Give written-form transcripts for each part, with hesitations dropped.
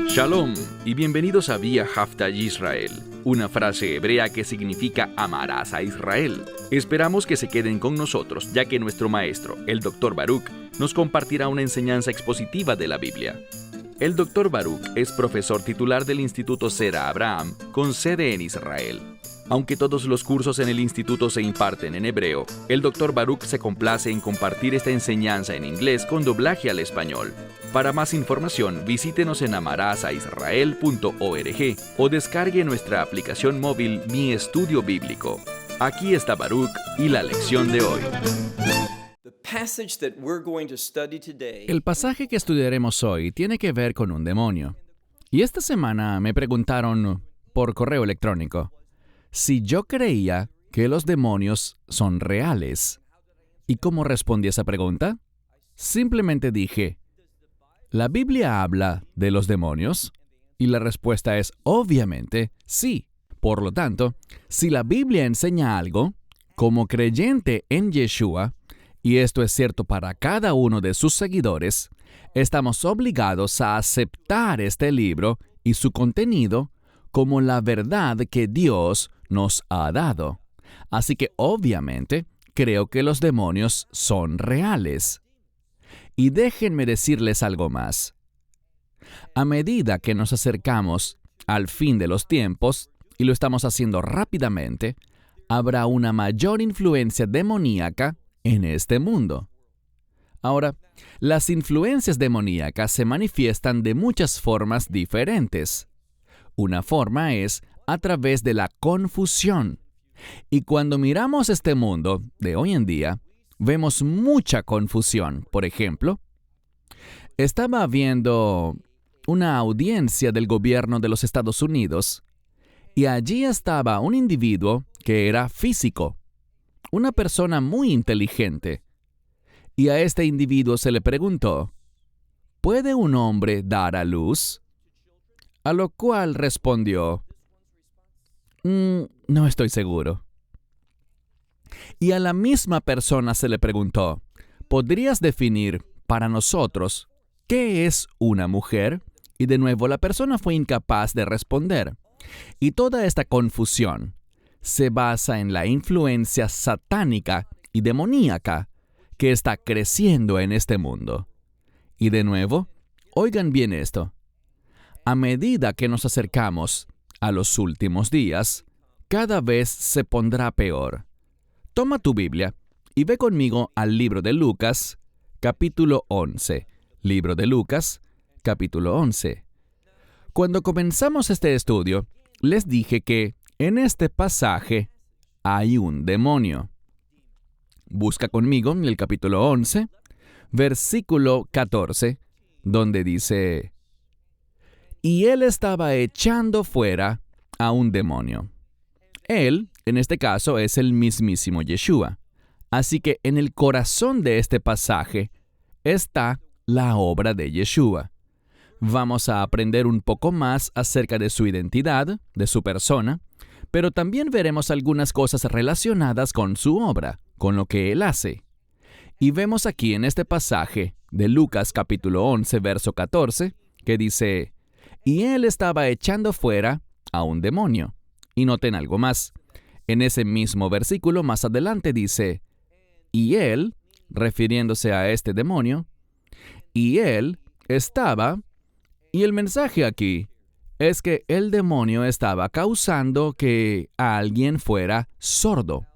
Shalom y bienvenidos a Vía Haftaj Israel, una frase hebrea que significa amarás a Israel. Esperamos que se queden con nosotros, ya que nuestro maestro, el Dr. Baruch, nos compartirá una enseñanza expositiva de la Biblia. El Dr. Baruch es profesor titular del Instituto Zera Abraham, con sede en Israel. Aunque todos los cursos en el instituto se imparten en hebreo, el Dr. Baruch se complace en compartir esta enseñanza en inglés con doblaje al español. Para más información, visítenos en amarasaisrael.org o descargue nuestra aplicación móvil Mi Estudio Bíblico. Aquí está Baruch y la lección de hoy. El pasaje que estudiaremos hoy tiene que ver con un demonio. Y esta semana me preguntaron por correo electrónico si yo creía que los demonios son reales. ¿Y cómo respondí a esa pregunta? Simplemente dije, ¿la Biblia habla de los demonios? Y la respuesta es obviamente sí. Por lo tanto, si la Biblia enseña algo, como creyente en Yeshua, y esto es cierto para cada uno de sus seguidores, estamos obligados a aceptar este libro y su contenido como la verdad que Dios nos ha dado. Así que obviamente creo que los demonios son reales. Y déjenme decirles algo más. A medida que nos acercamos al fin de los tiempos, y lo estamos haciendo rápidamente, habrá una mayor influencia demoníaca en este mundo. Ahora, las influencias demoníacas se manifiestan de muchas formas diferentes. Una forma es a través de la confusión. Y cuando miramos este mundo de hoy en día, vemos mucha confusión. Por ejemplo, estaba viendo una audiencia del gobierno de los Estados Unidos y allí estaba un individuo que era físico, una persona muy inteligente. Y a este individuo se le preguntó, ¿puede un hombre dar a luz? A lo cual respondió, no estoy seguro. Y a la misma persona se le preguntó, ¿podrías definir para nosotros qué es una mujer? Y de nuevo la persona fue incapaz de responder. Y toda esta confusión se basa en la influencia satánica y demoníaca que está creciendo en este mundo. Y de nuevo, oigan bien esto. A medida que nos acercamos a los últimos días, cada vez se pondrá peor. Toma tu Biblia y ve conmigo al libro de Lucas, capítulo 11. Libro de Lucas, capítulo 11. Cuando comenzamos este estudio, les dije que en este pasaje hay un demonio. Busca conmigo en el capítulo 11, versículo 14, donde dice, y él estaba echando fuera a un demonio. Él, en este caso, es el mismísimo Yeshua. Así que en el corazón de este pasaje está la obra de Yeshua. Vamos a aprender un poco más acerca de su identidad, de su persona, pero también veremos algunas cosas relacionadas con su obra, con lo que él hace. Y vemos aquí en este pasaje de Lucas capítulo 11, verso 14, que dice, y él estaba echando fuera a un demonio. Y noten algo más. En ese mismo versículo más adelante dice, y él, refiriéndose a este demonio, y él estaba, y el mensaje aquí es que el demonio estaba causando que alguien fuera sordo.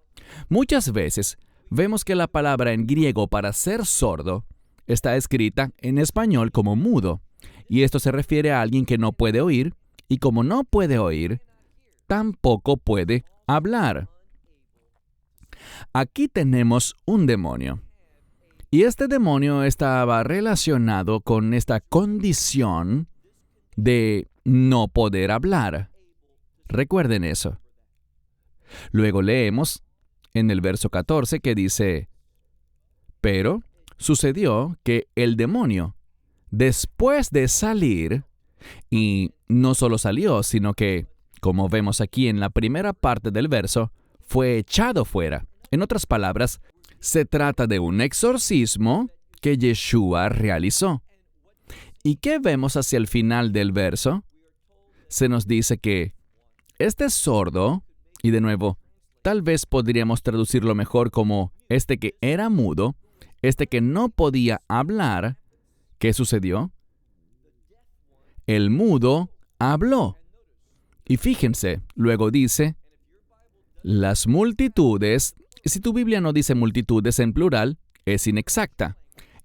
Muchas veces vemos que la palabra en griego para ser sordo está escrita en español como mudo, y esto se refiere a alguien que no puede oír, y como no puede oír, tampoco puede hablar. Aquí tenemos un demonio. Y este demonio estaba relacionado con esta condición de no poder hablar. Recuerden eso. Luego leemos en el verso 14 que dice, pero sucedió que el demonio, después de salir, y no solo salió, sino que, como vemos aquí en la primera parte del verso, fue echado fuera. En otras palabras, se trata de un exorcismo que Yeshua realizó. ¿Y qué vemos hacia el final del verso? Se nos dice que este sordo, y de nuevo, tal vez podríamos traducirlo mejor como este que era mudo, este que no podía hablar, ¿qué sucedió? El mudo habló. Y fíjense, luego dice, las multitudes, si tu Biblia no dice multitudes en plural, es inexacta.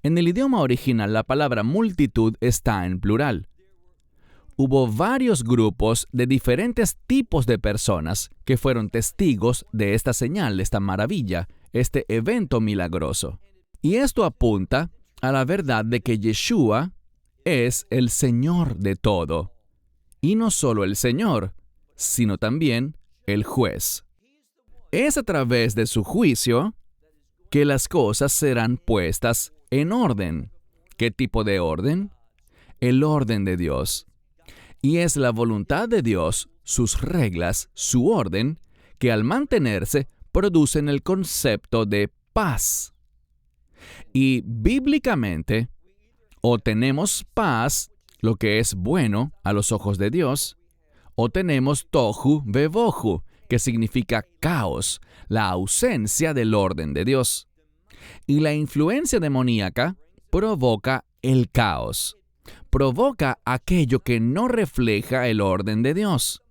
En el idioma original, la palabra multitud está en plural. Hubo varios grupos de diferentes tipos de personas que fueron testigos de esta señal, esta maravilla, este evento milagroso. Y esto apunta a la verdad de que Yeshua es el Señor de todo. Y no solo el Señor, sino también el juez. Es a través de su juicio que las cosas serán puestas en orden. ¿Qué tipo de orden? El orden de Dios. Y es la voluntad de Dios, sus reglas, su orden, que al mantenerse producen el concepto de paz. Y bíblicamente, o tenemos paz, lo que es bueno a los ojos de Dios, o tenemos tohu vebohu, que significa caos, la ausencia del orden de Dios. Y la influencia demoníaca provoca el caos. Provoca aquello que no refleja el orden de Dios.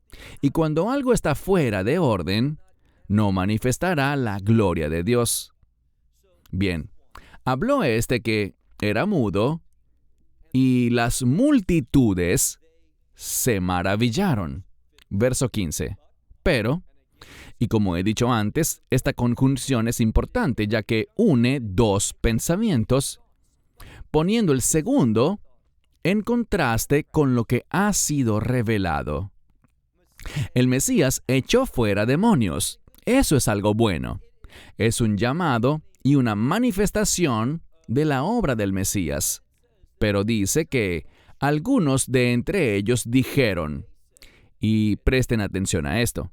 Y cuando algo está fuera de orden, no manifestará la gloria de Dios. Bien, habló este que era mudo, y las multitudes se maravillaron. Verso 15. Pero, y como he dicho antes, esta conjunción es importante ya que une dos pensamientos, poniendo el segundo en contraste con lo que ha sido revelado. El Mesías echó fuera demonios. Eso es algo bueno. Es un llamado y una manifestación de la obra del Mesías. Pero dice que algunos de entre ellos dijeron, y presten atención a esto,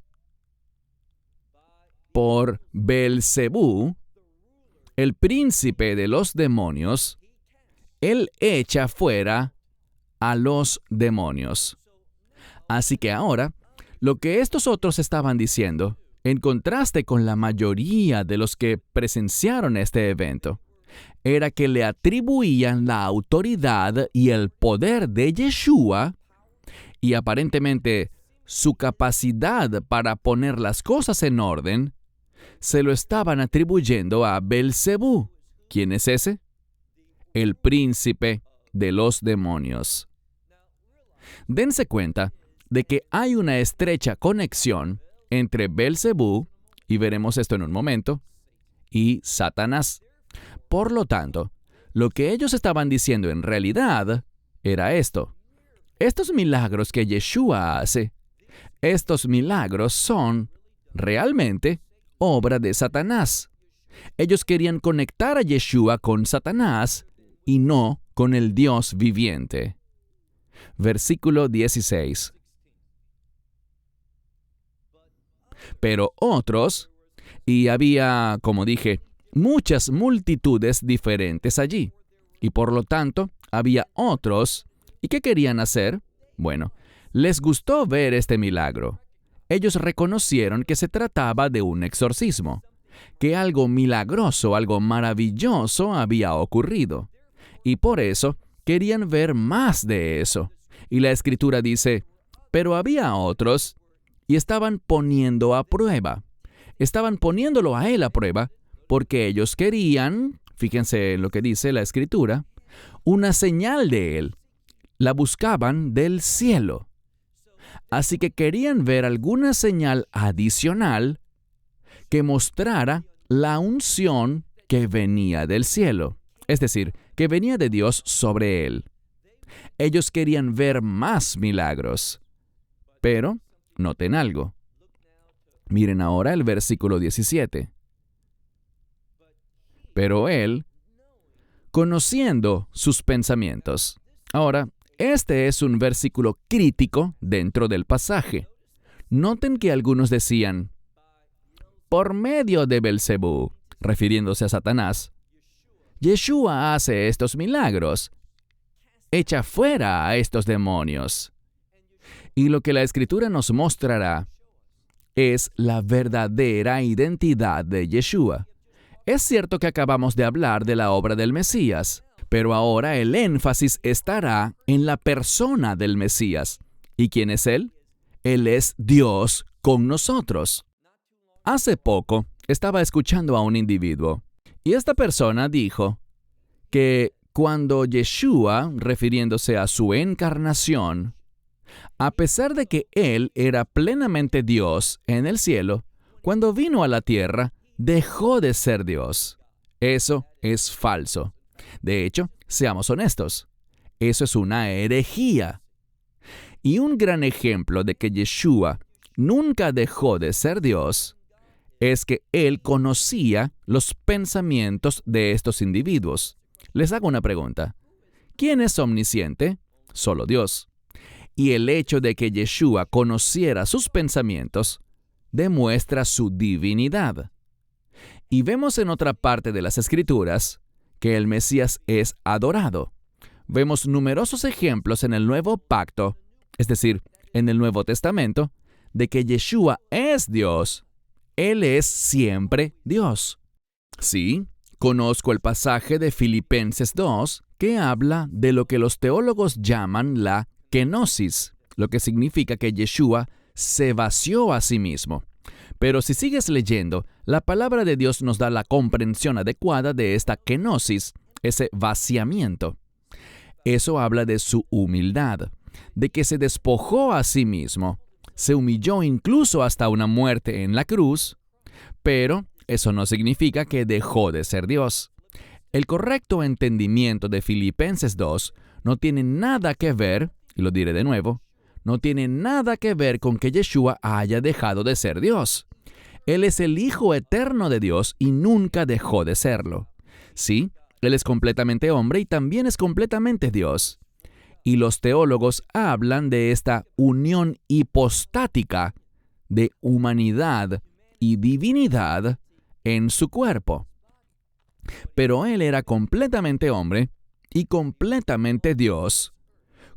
por Beelzebú, el príncipe de los demonios, él echa fuera a los demonios. Así que ahora, lo que estos otros estaban diciendo, en contraste con la mayoría de los que presenciaron este evento, era que le atribuían la autoridad y el poder de Yeshua y aparentemente su capacidad para poner las cosas en orden, se lo estaban atribuyendo a Beelzebú. ¿Quién es ese? El príncipe de los demonios. Dense cuenta de que hay una estrecha conexión entre Beelzebú, y veremos esto en un momento, y Satanás. Por lo tanto, lo que ellos estaban diciendo en realidad era esto. Estos milagros que Yeshua hace, estos milagros son realmente obra de Satanás. Ellos querían conectar a Yeshua con Satanás y no con el Dios viviente. Versículo 16. Pero otros, y había, como dije, muchas multitudes diferentes allí, y por lo tanto había otros, ¿y qué querían hacer? Bueno, les gustó ver este milagro. Ellos reconocieron que se trataba de un exorcismo, que algo milagroso, algo maravilloso había ocurrido, y por eso querían ver más de eso. Y la Escritura dice, pero había otros, y estaban poniendo a prueba. Estaban poniéndolo a él a prueba, porque ellos querían, fíjense en lo que dice la Escritura, una señal de él. La buscaban del cielo. Así que querían ver alguna señal adicional que mostrara la unción que venía del cielo, es decir, que venía de Dios sobre él. Ellos querían ver más milagros. Pero, noten algo. Miren ahora el versículo 17. Pero él, conociendo sus pensamientos. Ahora, este es un versículo crítico dentro del pasaje. Noten que algunos decían, por medio de Beelzebú, refiriéndose a Satanás, Yeshua hace estos milagros. echa fuera a estos demonios. Y lo que la Escritura nos mostrará es la verdadera identidad de Yeshua. Es cierto que acabamos de hablar de la obra del Mesías, pero ahora el énfasis estará en la persona del Mesías. ¿Y quién es Él? Él es Dios con nosotros. Hace poco estaba escuchando a un individuo, y esta persona dijo que cuando Yeshua, refiriéndose a su encarnación, a pesar de que Él era plenamente Dios en el cielo, cuando vino a la tierra, dejó de ser Dios. Eso es falso. De hecho, seamos honestos, eso es una herejía. Y un gran ejemplo de que Yeshua nunca dejó de ser Dios es que Él conocía los pensamientos de estos individuos. Les hago una pregunta. ¿Quién es omnisciente? Solo Dios. Y el hecho de que Yeshua conociera sus pensamientos demuestra su divinidad. Y vemos en otra parte de las Escrituras que el Mesías es adorado. Vemos numerosos ejemplos en el Nuevo Pacto, es decir, en el Nuevo Testamento, de que Yeshua es Dios. Él es siempre Dios. Sí, conozco el pasaje de Filipenses 2 que habla de lo que los teólogos llaman la kenosis, lo que significa que Yeshua se vació a sí mismo. Pero si sigues leyendo, la palabra de Dios nos da la comprensión adecuada de esta kenosis, ese vaciamiento. Eso habla de su humildad, de que se despojó a sí mismo, se humilló incluso hasta una muerte en la cruz, pero eso no significa que dejó de ser Dios. El correcto entendimiento de Filipenses 2 no tiene nada que ver, y lo diré de nuevo, no tiene nada que ver con que Yeshua haya dejado de ser Dios. Él es el Hijo eterno de Dios y nunca dejó de serlo. Sí, Él es completamente hombre y también es completamente Dios. Y los teólogos hablan de esta unión hipostática de humanidad y divinidad en su cuerpo. Pero Él era completamente hombre y completamente Dios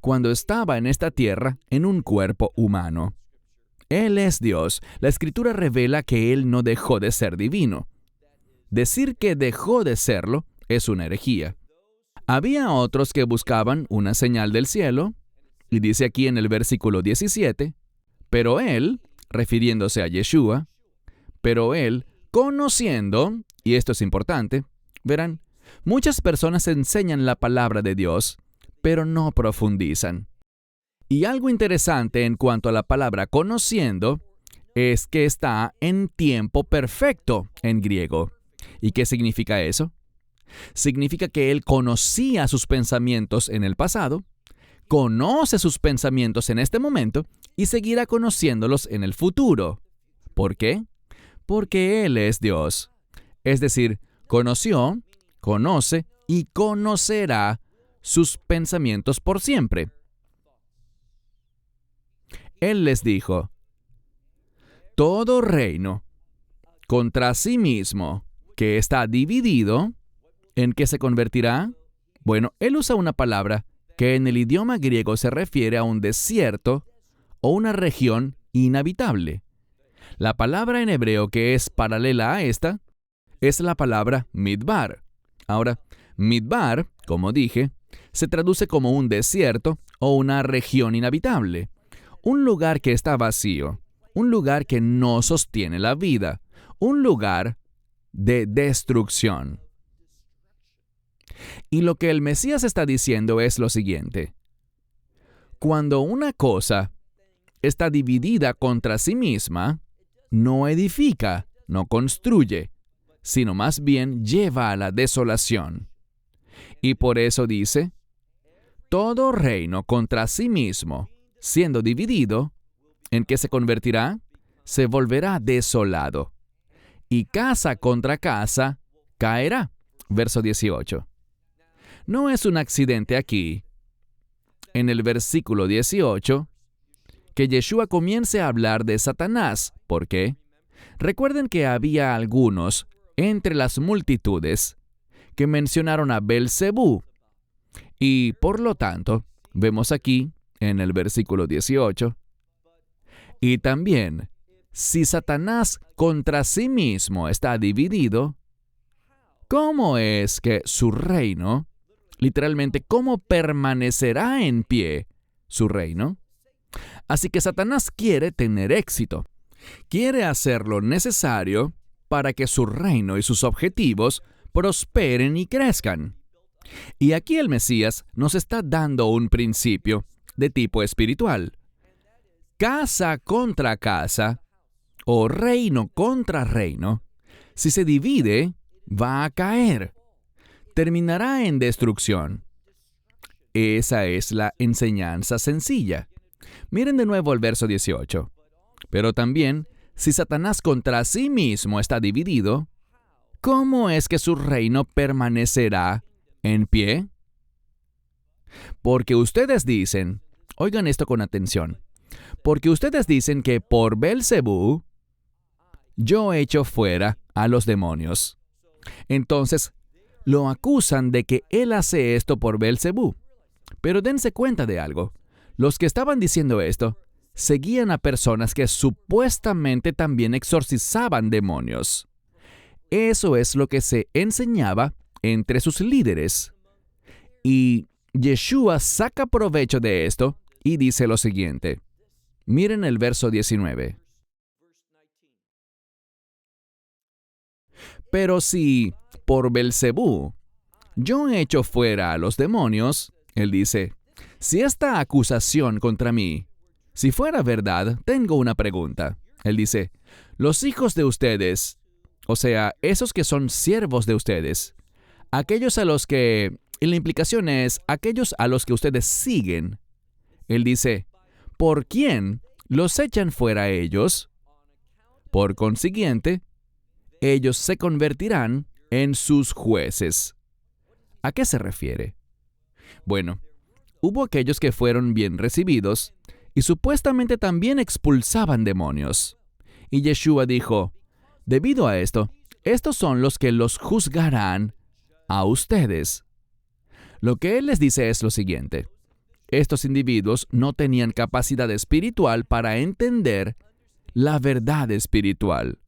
cuando estaba en esta tierra en un cuerpo humano. Él es Dios. La Escritura revela que Él no dejó de ser divino. Decir que dejó de serlo es una herejía. Había otros que buscaban una señal del cielo, y dice aquí en el versículo 17, pero Él, refiriéndose a Yeshua, pero Él, conociendo, y esto es importante, verán, muchas personas enseñan la palabra de Dios, pero no profundizan. Y algo interesante en cuanto a la palabra conociendo es que está en tiempo perfecto en griego. ¿Y qué significa eso? Significa que Él conocía sus pensamientos en el pasado, conoce sus pensamientos en este momento y seguirá conociéndolos en el futuro. ¿Por qué? Porque Él es Dios. Es decir, conoció, conoce y conocerá sus pensamientos por siempre. Él les dijo, todo reino contra sí mismo que está dividido, ¿en qué se convertirá? Bueno, él usa una palabra que en el idioma griego se refiere a un desierto o una región inhabitable. La palabra en hebreo que es paralela a esta es la palabra midbar. Ahora, midbar, como dije, se traduce como un desierto o una región inhabitable. Un lugar que está vacío, un lugar que no sostiene la vida, un lugar de destrucción. Y lo que el Mesías está diciendo es lo siguiente. Cuando una cosa está dividida contra sí misma, no edifica, no construye, sino más bien lleva a la desolación. Y por eso dice, todo reino contra sí mismo, siendo dividido, ¿en qué se convertirá? Se volverá desolado. Y casa contra casa caerá. Verso 18. No es un accidente aquí, en el versículo 18, que Yeshua comience a hablar de Satanás. ¿Por qué? Recuerden que había algunos entre las multitudes que mencionaron a Belcebú. Y por lo tanto, vemos aquí en el versículo 18, y también, si Satanás contra sí mismo está dividido, ¿cómo es que su reino, literalmente, cómo permanecerá en pie su reino? Así que Satanás quiere tener éxito. Quiere hacer lo necesario para que su reino y sus objetivos prosperen y crezcan. Y aquí el Mesías nos está dando un principio de tipo espiritual. Casa contra casa, o reino contra reino, si se divide, va a caer. Terminará en destrucción. Esa es la enseñanza sencilla. Miren de nuevo el verso 18. Pero también, si Satanás contra sí mismo está dividido, ¿cómo es que su reino permanecerá en pie? Porque ustedes dicen, oigan esto con atención, porque ustedes dicen que por Beelzebú yo echo fuera a los demonios. Entonces, lo acusan de que él hace esto por Beelzebú. Pero dense cuenta de algo. Los que estaban diciendo esto seguían a personas que supuestamente también exorcizaban demonios. Eso es lo que se enseñaba entre sus líderes. Y Yeshua saca provecho de esto y dice lo siguiente. Miren el verso 19. Pero si por Beelzebú yo echo fuera a los demonios, él dice, si esta acusación contra mí, si fuera verdad, tengo una pregunta. Él dice, los hijos de ustedes, o sea, esos que son siervos de ustedes, aquellos a los que, y la implicación es, aquellos a los que ustedes siguen, él dice, ¿por quién los echan fuera ellos? Por consiguiente, ellos se convertirán en sus jueces. ¿A qué se refiere? Bueno, hubo aquellos que fueron bien recibidos y supuestamente también expulsaban demonios. Y Yeshua dijo, debido a esto, estos son los que los juzgarán a ustedes. Lo que él les dice es lo siguiente. Estos individuos no tenían capacidad espiritual para entender la verdad espiritual.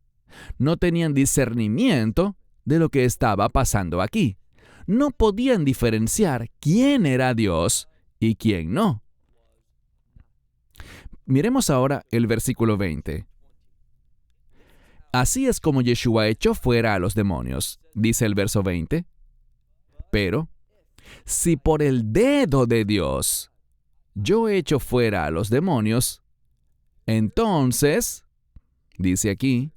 No tenían discernimiento de lo que estaba pasando aquí. No podían diferenciar quién era Dios y quién no. Miremos ahora el versículo 20. Así es como Yeshua echó fuera a los demonios, dice el verso 20. Pero, si por el dedo de Dios yo echo fuera a los demonios, entonces, dice aquí,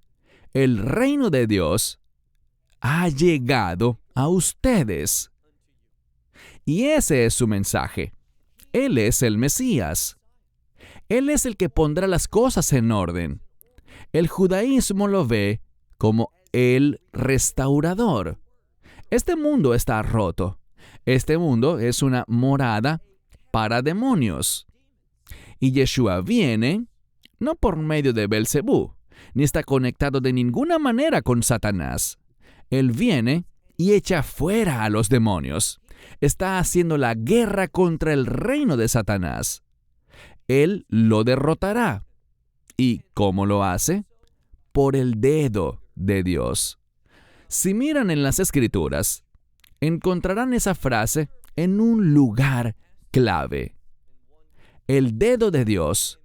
el reino de Dios ha llegado a ustedes. Y ese es su mensaje. Él es el Mesías. Él es el que pondrá las cosas en orden. El judaísmo lo ve como el restaurador. Este mundo está roto. Este mundo es una morada para demonios. Y Yeshua viene, no por medio de Beelzebú, ni está conectado de ninguna manera con Satanás. Él viene y echa fuera a los demonios. Está haciendo la guerra contra el reino de Satanás. Él lo derrotará. ¿Y cómo lo hace? Por el dedo de Dios. Si miran en las Escrituras, encontrarán esa frase en un lugar clave. El dedo de Dios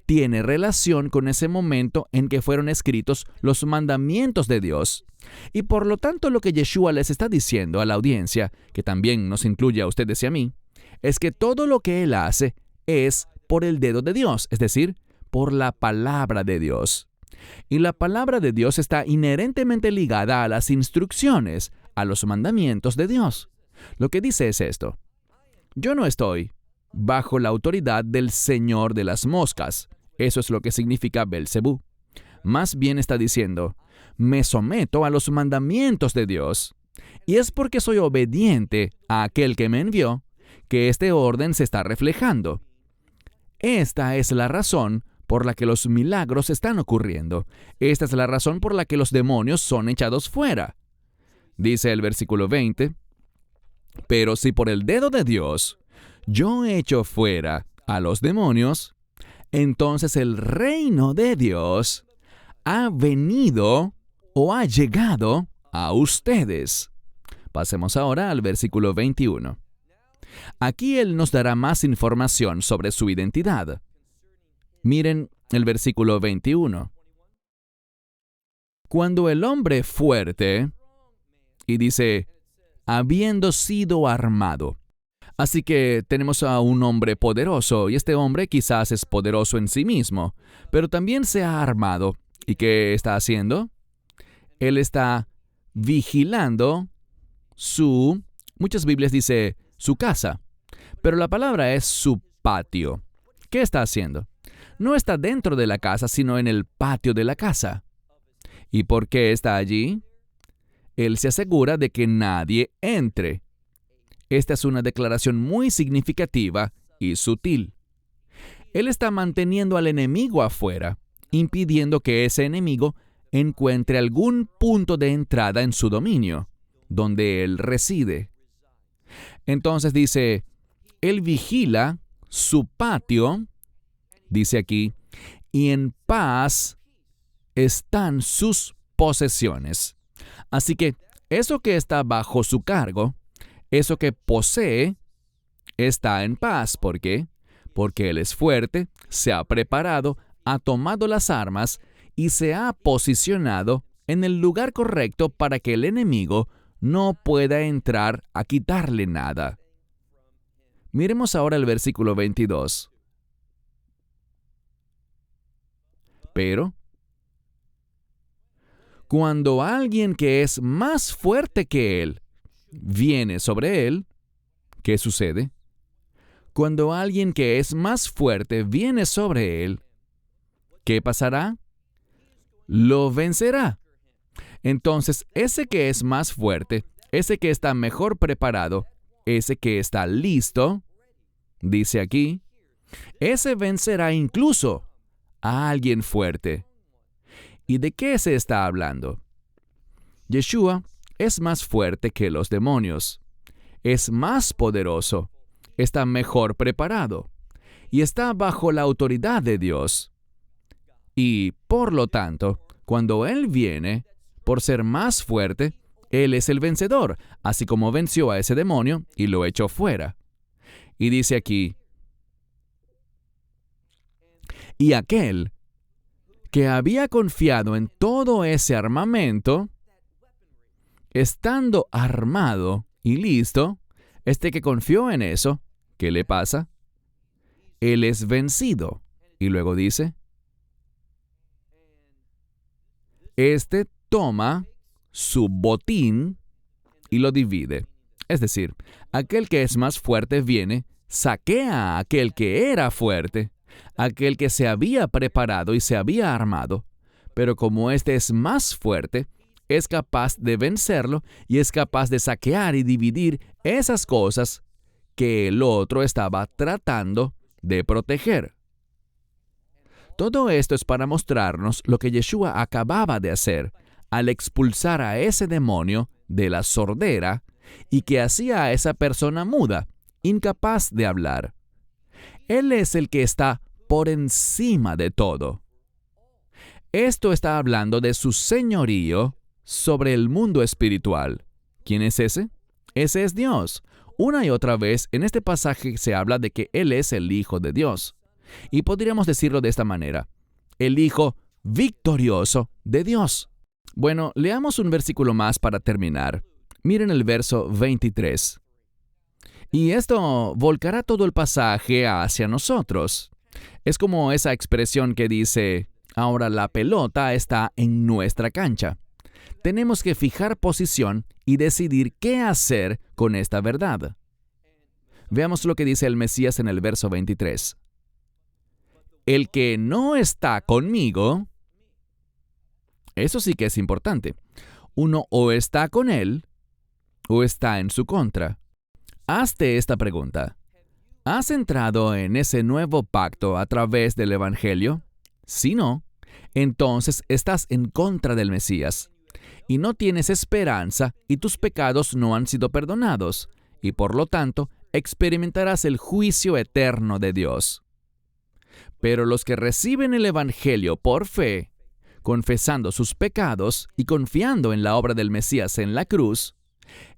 tiene relación con ese momento en que fueron escritos los mandamientos de Dios. Y por lo tanto lo que Yeshua les está diciendo a la audiencia, que también nos incluye a ustedes y a mí, es que todo lo que Él hace es por el dedo de Dios, es decir, por la palabra de Dios. Y la palabra de Dios está inherentemente ligada a las instrucciones, a los mandamientos de Dios. Lo que dice es esto: yo no estoy bajo la autoridad del Señor de las moscas. Eso es lo que significa Beelzebú. Más bien está diciendo, me someto a los mandamientos de Dios. Y es porque soy obediente a aquel que me envió que este orden se está reflejando. Esta es la razón por la que los milagros están ocurriendo. Esta es la razón por la que los demonios son echados fuera. Dice el versículo 20, Pero si por el dedo de Dios yo echo fuera a los demonios, entonces el reino de Dios ha venido o ha llegado a ustedes. Pasemos ahora al versículo 21. Aquí Él nos dará más información sobre su identidad. Miren el versículo 21. Cuando el hombre fuerte, y dice, habiendo sido armado. Así que tenemos a un hombre poderoso, y este hombre quizás es poderoso en sí mismo, pero también se ha armado. ¿Y qué está haciendo? Él está vigilando muchas Biblias dice su casa, pero la palabra es su patio. ¿Qué está haciendo? No está dentro de la casa, sino en el patio de la casa. ¿Y por qué está allí? Él se asegura de que nadie entre. Esta es una declaración muy significativa y sutil. Él está manteniendo al enemigo afuera, impidiendo que ese enemigo encuentre algún punto de entrada en su dominio, donde él reside. Entonces dice, él vigila su patio, dice aquí, y en paz están sus posesiones. Así que eso que está bajo su cargo, eso que posee, está en paz. ¿Por qué? Porque él es fuerte, se ha preparado, ha tomado las armas y se ha posicionado en el lugar correcto para que el enemigo no pueda entrar a quitarle nada. Miremos ahora el versículo 22. Pero, cuando alguien que es más fuerte que él viene sobre él, ¿qué sucede? Cuando alguien que es más fuerte viene sobre él, ¿qué pasará? Lo vencerá. Entonces, ese que es más fuerte, ese que está mejor preparado, ese que está listo, dice aquí, ese vencerá incluso a alguien fuerte. ¿Y de qué se está hablando? Yeshua es más fuerte que los demonios, es más poderoso, está mejor preparado y está bajo la autoridad de Dios. Y, por lo tanto, cuando Él viene, por ser más fuerte, Él es el vencedor, así como venció a ese demonio y lo echó fuera. Y dice aquí, y aquel que había confiado en todo ese armamento, estando armado y listo, este que confió en eso, ¿qué le pasa? Él es vencido. Y luego dice, este toma su botín y lo divide. Es decir, aquel que es más fuerte viene, saquea a aquel que era fuerte, aquel que se había preparado y se había armado, pero como éste es más fuerte, es capaz de vencerlo y es capaz de saquear y dividir esas cosas que el otro estaba tratando de proteger. Todo esto es para mostrarnos lo que Yeshua acababa de hacer al expulsar a ese demonio de la sordera y que hacía a esa persona muda, incapaz de hablar. Él es el que está por encima de todo. Esto está hablando de su señorío sobre el mundo espiritual. ¿Quién es ese? Ese es Dios. Una y otra vez en este pasaje se habla de que Él es el Hijo de Dios. Y podríamos decirlo de esta manera, el Hijo victorioso de Dios. Bueno, leamos un versículo más para terminar. Miren el verso 23. Y esto volcará todo el pasaje hacia nosotros. Es como esa expresión que dice, ahora la pelota está en nuestra cancha. Tenemos que fijar posición y decidir qué hacer con esta verdad. Veamos lo que dice el Mesías en el verso 23. El que no está conmigo, eso sí que es importante. Uno o está con él o está en su contra. Hazte esta pregunta. ¿Has entrado en ese nuevo pacto a través del Evangelio? Si no, entonces estás en contra del Mesías y no tienes esperanza y tus pecados no han sido perdonados y por lo tanto experimentarás el juicio eterno de Dios. Pero los que reciben el Evangelio por fe, confesando sus pecados y confiando en la obra del Mesías en la cruz,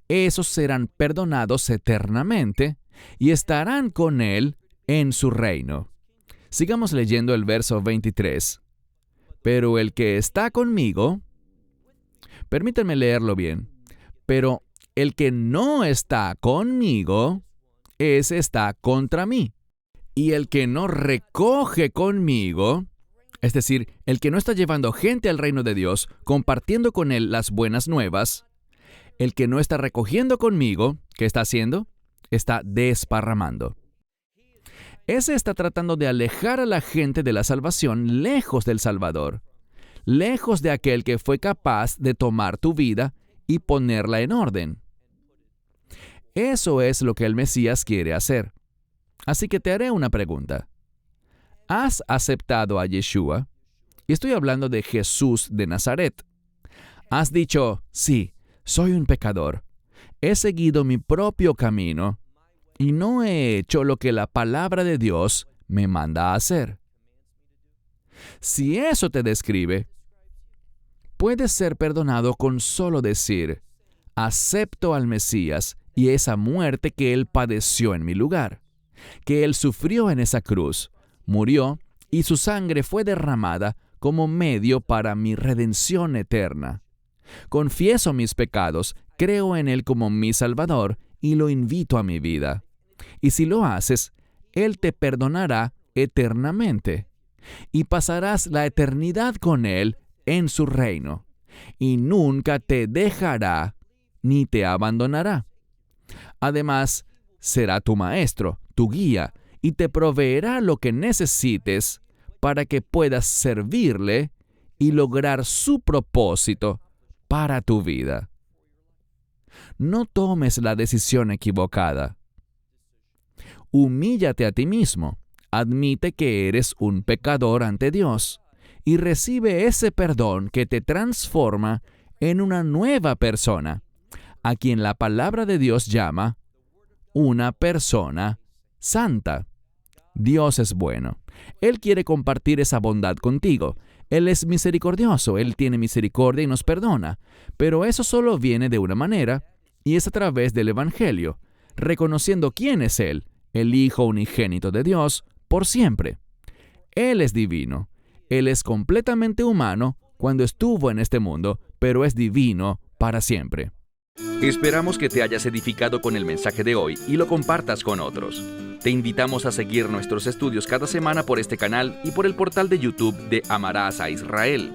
esos serán perdonados eternamente y estarán con Él en su reino. Sigamos leyendo el verso 23. Pero el que está conmigo, permítanme leerlo bien, pero el que no está conmigo, ese está contra mí. Y el que no recoge conmigo, es decir, el que no está llevando gente al reino de Dios, compartiendo con él las buenas nuevas, el que no está recogiendo conmigo, ¿qué está haciendo? Está desparramando. Ese está tratando de alejar a la gente de la salvación lejos del Salvador, lejos de aquel que fue capaz de tomar tu vida y ponerla en orden. Eso es lo que el Mesías quiere hacer. Así que te haré una pregunta. ¿Has aceptado a Yeshua? Y estoy hablando de Jesús de Nazaret. ¿Has dicho, sí, soy un pecador, he seguido mi propio camino y no he hecho lo que la palabra de Dios me manda a hacer? Si eso te describe, puedes ser perdonado con solo decir, acepto al Mesías y esa muerte que Él padeció en mi lugar, que Él sufrió en esa cruz, murió y su sangre fue derramada como medio para mi redención eterna. Confieso mis pecados, creo en Él como mi Salvador y lo invito a mi vida. Y si lo haces, Él te perdonará eternamente y pasarás la eternidad con Él en su reino y nunca te dejará ni te abandonará. Además, será tu maestro, tu guía, y te proveerá lo que necesites para que puedas servirle y lograr su propósito para tu vida. No tomes la decisión equivocada. Humíllate a ti mismo, admite que eres un pecador ante Dios y recibe ese perdón que te transforma en una nueva persona, a quien la palabra de Dios llama una persona santa. Dios es bueno. Él quiere compartir esa bondad contigo. Él es misericordioso. Él tiene misericordia y nos perdona. Pero eso solo viene de una manera, y es a través del Evangelio, reconociendo quién es Él, el Hijo unigénito de Dios, por siempre. Él es divino. Él es completamente humano cuando estuvo en este mundo, pero es divino para siempre. Esperamos que te hayas edificado con el mensaje de hoy y lo compartas con otros. Te invitamos a seguir nuestros estudios cada semana por este canal y por el portal de YouTube de Amarás a Israel.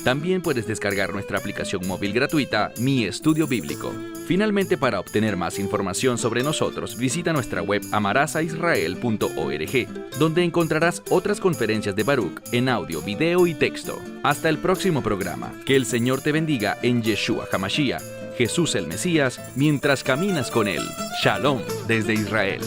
También puedes descargar nuestra aplicación móvil gratuita, Mi Estudio Bíblico. Finalmente, para obtener más información sobre nosotros, visita nuestra web amarasaisrael.org, donde encontrarás otras conferencias de Baruch en audio, video y texto. Hasta el próximo programa. Que el Señor te bendiga en Yeshua HaMashiach, Jesús el Mesías, mientras caminas con Él. Shalom desde Israel.